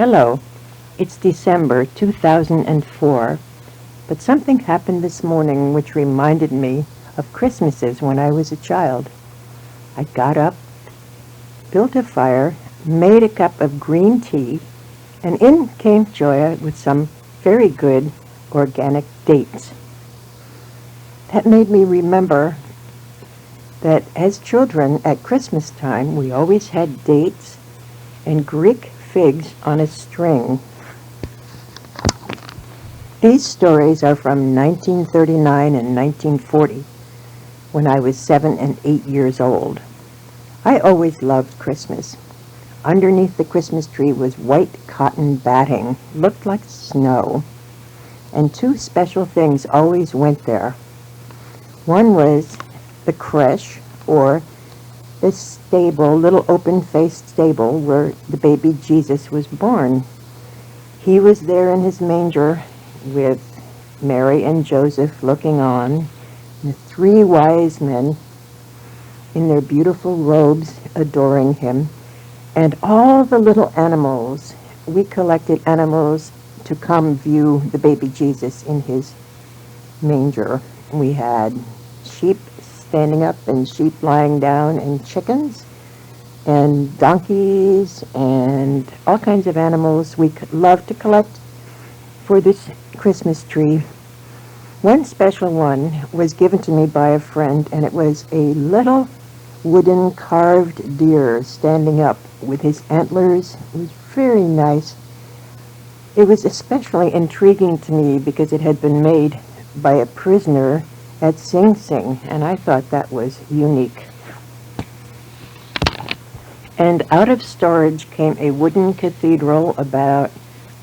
Hello, it's December 2004, but something happened this morning which reminded me of Christmases when I was a child. I got up, built a fire, made a cup of green tea, and in came Joya with some very good organic dates. That made me remember that as children at Christmas time we always had dates and Greek figs on a string. These stories are from 1939 and 1940, when I was 7 and 8 years old. I always loved Christmas. Underneath the Christmas tree was white cotton batting, looked like snow. And two special things always went there. One was the creche, or the stable, little open-faced stable where the baby Jesus was born. He was there in his manger with Mary and Joseph looking on, and the three wise men in their beautiful robes adoring him, and all the little animals. We collected animals to come view the baby Jesus in his manger. We had sheep standing up and sheep lying down, and chickens and donkeys and all kinds of animals we loved to collect for this Christmas tree. One special one was given to me by a friend, and it was a little wooden carved deer standing up with his antlers. It was very nice. It was especially intriguing to me because it had been made by a prisoner at Sing Sing, and I thought that was unique. And out of storage came a wooden cathedral about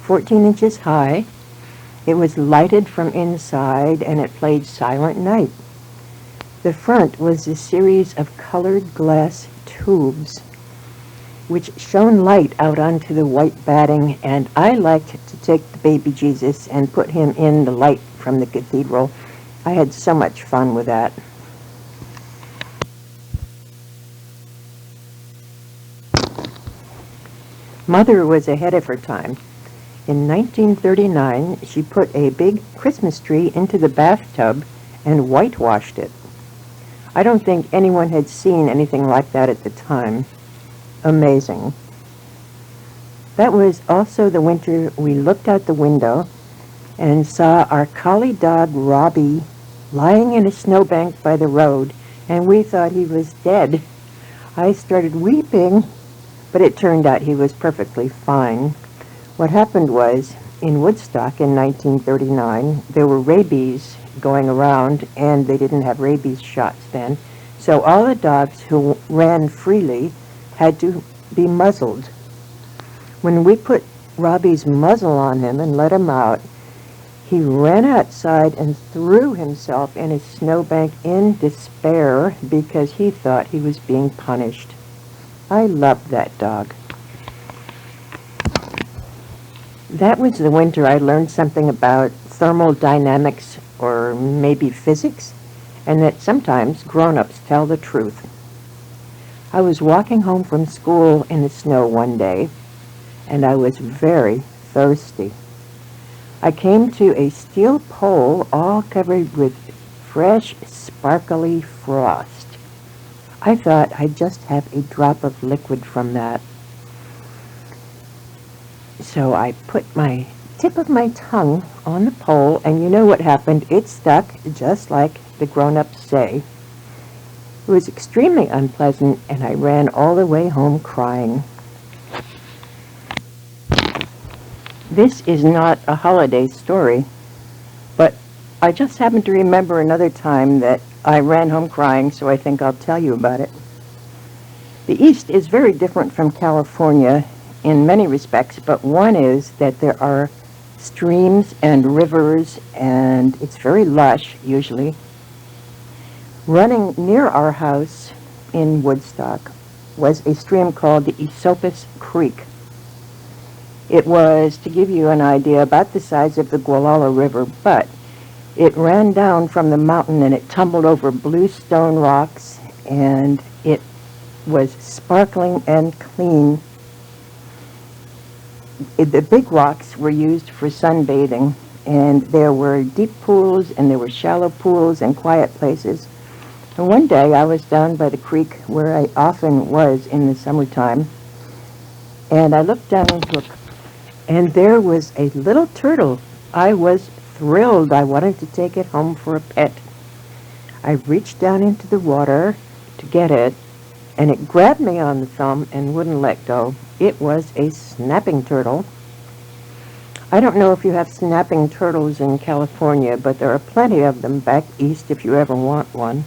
14 inches high. It was lighted from inside, and it played Silent Night. The front was a series of colored glass tubes which shone light out onto the white batting, and I liked to take the baby Jesus and put him in the light from the cathedral. I had so much fun with that. Mother was ahead of her time. In 1939, she put a big Christmas tree into the bathtub and whitewashed it. I don't think anyone had seen anything like that at the time. Amazing. That was also the winter we looked out the window and saw our collie dog Robbie lying in a snowbank by the road, and we thought he was dead. I started weeping, but it turned out he was perfectly fine. What happened was, in Woodstock in 1939, there were rabies going around, and they didn't have rabies shots then, so all the dogs who ran freely had to be muzzled. When we put Robbie's muzzle on him and let him out, he ran outside and threw himself in a snowbank in despair because he thought he was being punished. I loved that dog. That was the winter I learned something about thermodynamics, or maybe physics, and that sometimes grown-ups tell the truth. I was walking home from school in the snow one day, and I was very thirsty. I came to a steel pole all covered with fresh, sparkly frost. I thought I'd just have a drop of liquid from that. So I put my tip of my tongue on the pole, and you know what happened? It stuck, just like the grown-ups say. It was extremely unpleasant, and I ran all the way home crying. This is not a holiday story, but I just happened to remember another time that I ran home crying, so I think I'll tell you about it. The East is very different from California in many respects, but one is that there are streams and rivers, and it's very lush, usually. Running near our house in Woodstock was a stream called the Esopus Creek. It was, to give you an idea, about the size of the Gualala River, but it ran down from the mountain and it tumbled over bluestone rocks, and it was sparkling and clean. The big rocks were used for sunbathing, and there were deep pools and there were shallow pools and quiet places. And one day I was down by the creek where I often was in the summertime, and I looked down into and there was a little turtle. I was thrilled. I wanted to take it home for a pet. I reached down into the water to get it, and it grabbed me on the thumb and wouldn't let go. It was a snapping turtle. I don't know if you have snapping turtles in California, but there are plenty of them back east if you ever want one.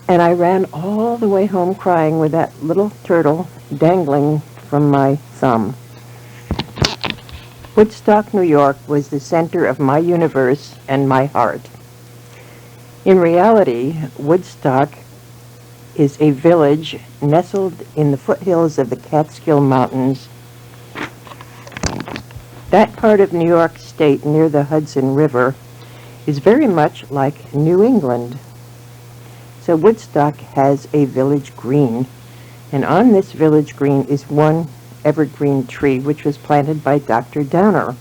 And I ran all the way home crying with that little turtle dangling from my thumb. Woodstock, New York was the center of my universe and my heart. In reality, Woodstock is a village nestled in the foothills of the Catskill Mountains. That part of New York State near the Hudson River is very much like New England. So Woodstock has a village green, and on this village green is one evergreen tree which was planted by Dr. Downer.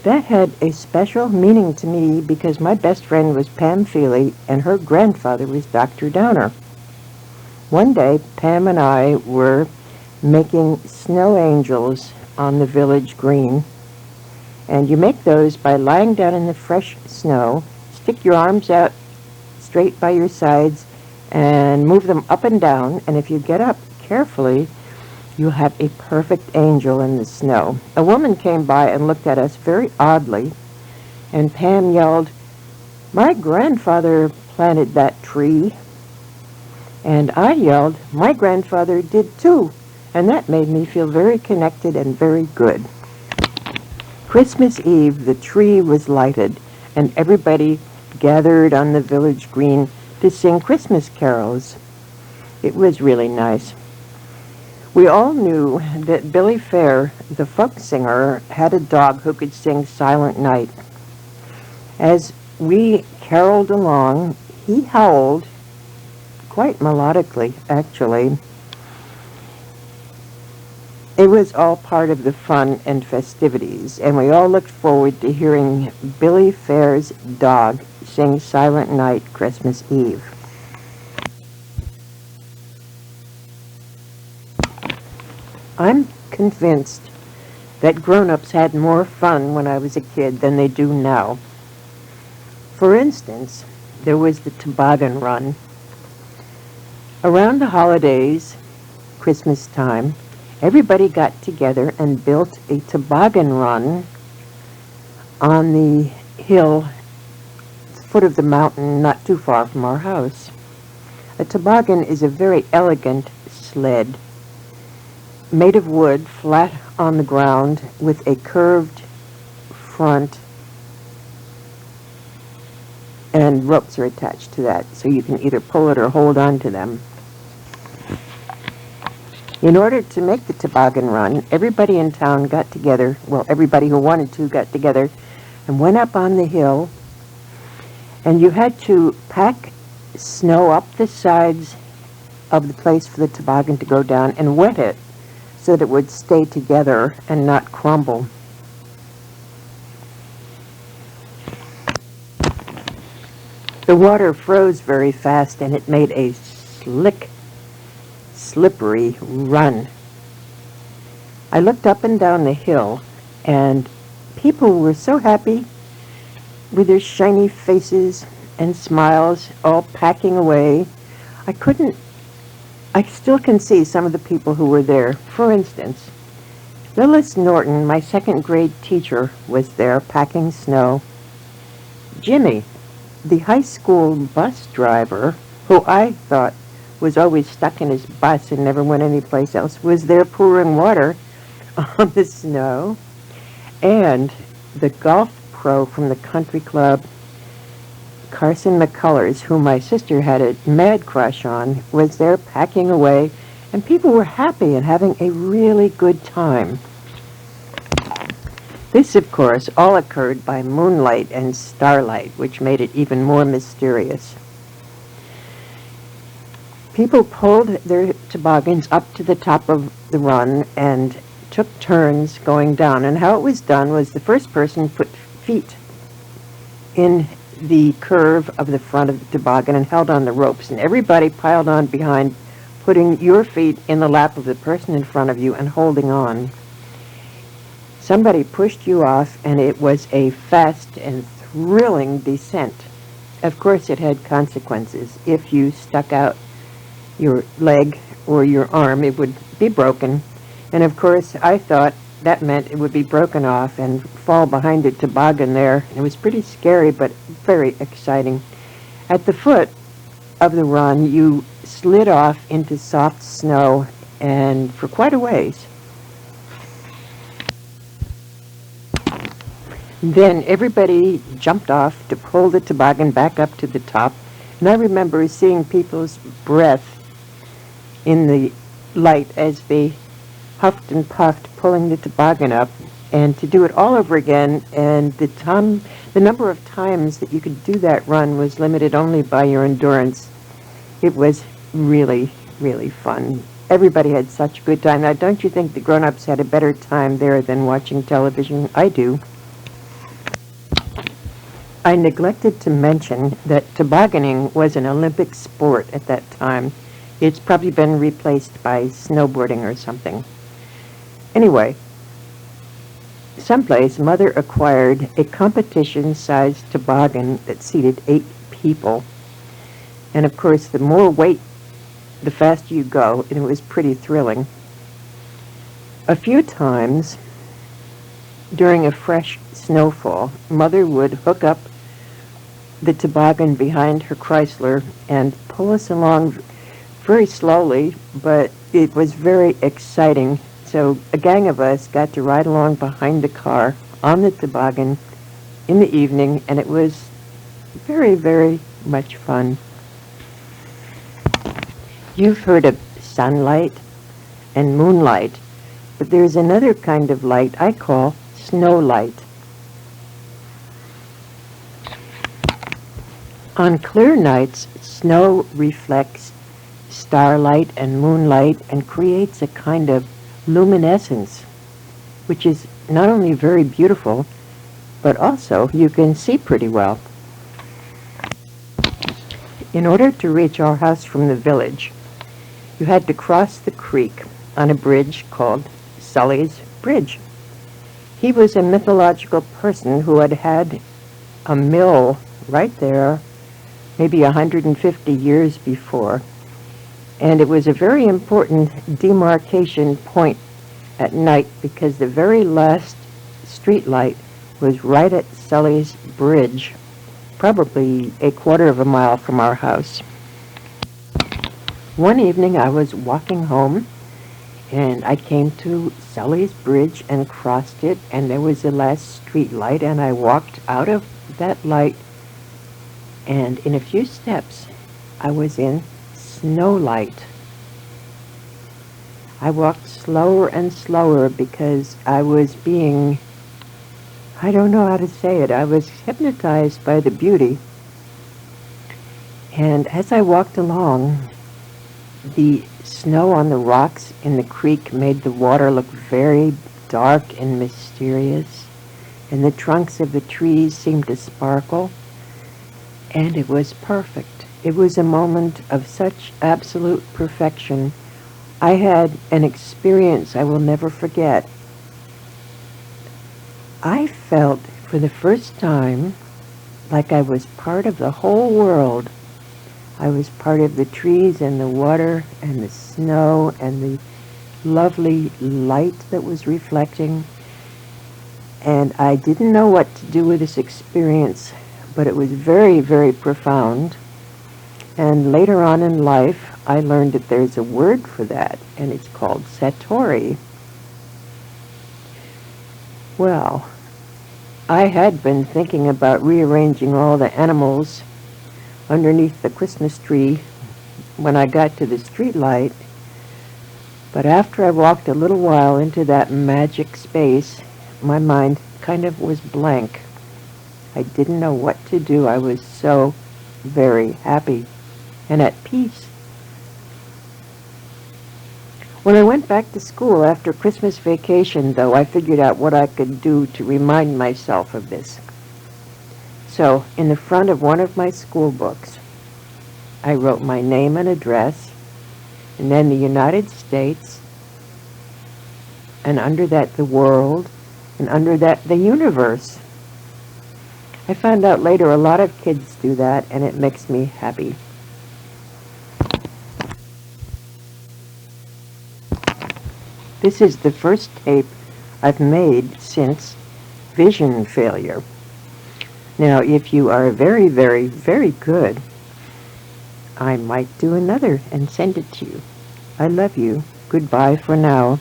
That had a special meaning to me because my best friend was Pam Feely and her grandfather was Dr. Downer. One day, Pam and I were making snow angels on the village green, and you make those by lying down in the fresh snow, stick your arms out straight by your sides, and move them up and down, and if you get up carefully, you'll have a perfect angel in the snow. A woman came by and looked at us very oddly, and Pam yelled, "My grandfather planted that tree." And I yelled, "My grandfather did too," and that made me feel very connected and very good. Christmas Eve, the tree was lighted, and everybody gathered on the village green to sing Christmas carols. It was really nice. We all knew that Billy Fair, the folk singer, had a dog who could sing Silent Night. As we caroled along, he howled, quite melodically, actually. It was all part of the fun and festivities, and we all looked forward to hearing Billy Fair's dog sing Silent Night Christmas Eve. I'm convinced that grown-ups had more fun when I was a kid than they do now. For instance, there was the toboggan run. Around the holidays, Christmas time, everybody got together and built a toboggan run on the hill, foot of the mountain, not too far from our house. A toboggan is a very elegant sled made of wood, flat on the ground, with a curved front, and ropes are attached to that, so you can either pull it or hold on to them. In order to make the toboggan run, everybody in town got together, well, everybody who wanted to got together, and went up on the hill, and you had to pack snow up the sides of the place for the toboggan to go down and wet it so that it would stay together and not crumble. The water froze very fast and it made a slick, slippery run. I looked up and down the hill and people were so happy with their shiny faces and smiles, all packing away. I still can see some of the people who were there. For instance, Phyllis Norton, my second grade teacher, was there packing snow. Jimmy, the high school bus driver, who I thought was always stuck in his bus and never went anyplace else, was there pouring water on the snow. And the golf pro from the country club, Carson McCullers, who my sister had a mad crush on, was there packing away, and people were happy and having a really good time. This, of course, all occurred by moonlight and starlight, which made it even more mysterious. People pulled their toboggans up to the top of the run and took turns going down. And how it was done was the first person put feet in the curve of the front of the toboggan and held on the ropes. And everybody piled on behind, putting your feet in the lap of the person in front of you and holding on. Somebody pushed you off, and it was a fast and thrilling descent. Of course, it had consequences. If you stuck out your leg or your arm, it would be broken. And of course, I thought that meant it would be broken off and fall behind the toboggan there. It was pretty scary, but very exciting. At the foot of the run, you slid off into soft snow, and for quite a ways. Then everybody jumped off to pull the toboggan back up to the top, and I remember seeing people's breath in the light as they huffed and puffed, pulling the toboggan up, and to do it all over again. And the number of times that you could do that run was limited only by your endurance. It was really, really fun. Everybody had such a good time. Now, don't you think the grown-ups had a better time there than watching television? I do. I neglected to mention that tobogganing was an Olympic sport at that time. It's probably been replaced by snowboarding or something. Anyway, someplace Mother acquired a competition-sized toboggan that seated 8 people. And of course, the more weight, the faster you go, and it was pretty thrilling. A few times during a fresh snowfall, Mother would hook up the toboggan behind her Chrysler and pull us along very slowly, but it was very exciting. So a gang of us got to ride along behind the car on the toboggan in the evening, and it was very, very much fun. You've heard of sunlight and moonlight, but there's another kind of light I call snow light. On clear nights, snow reflects starlight and moonlight and creates a kind of luminescence, which is not only very beautiful, but also you can see pretty well. In order to reach our house from the village, you had to cross the creek on a bridge called Sully's Bridge. He was a mythological person who had had a mill right there, maybe 150 years before, and it was a very important demarcation point at night because the very last street light was right at Sully's Bridge, probably a quarter of a mile from our house. One evening I was walking home, and I came to Sully's Bridge and crossed it, and there was the last street light, and I walked out of that light, and in a few steps I was in snow light. I walked slower and slower because I was being, I don't know how to say it, I was hypnotized by the beauty. And as I walked along, the snow on the rocks in the creek made the water look very dark and mysterious, and the trunks of the trees seemed to sparkle, and it was perfect. It was a moment of such absolute perfection. I had an experience I will never forget. I felt for the first time like I was part of the whole world. I was part of the trees and the water and the snow and the lovely light that was reflecting. And I didn't know what to do with this experience, but it was very, very profound. And later on in life, I learned that there's a word for that, and it's called satori. Well, I had been thinking about rearranging all the animals underneath the Christmas tree when I got to the street light, but after I walked a little while into that magic space, my mind kind of was blank. I didn't know what to do. I was so very happy and at peace. When I went back to school after Christmas vacation, though, I figured out what I could do to remind myself of this. So, in the front of one of my school books, I wrote my name and address, and then the United States, and under that the world, and under that the universe. I found out later a lot of kids do that, and it makes me happy. This is the first tape I've made since vision failure. Now, if you are very, very, very good, I might do another and send it to you. I love you. Goodbye for now.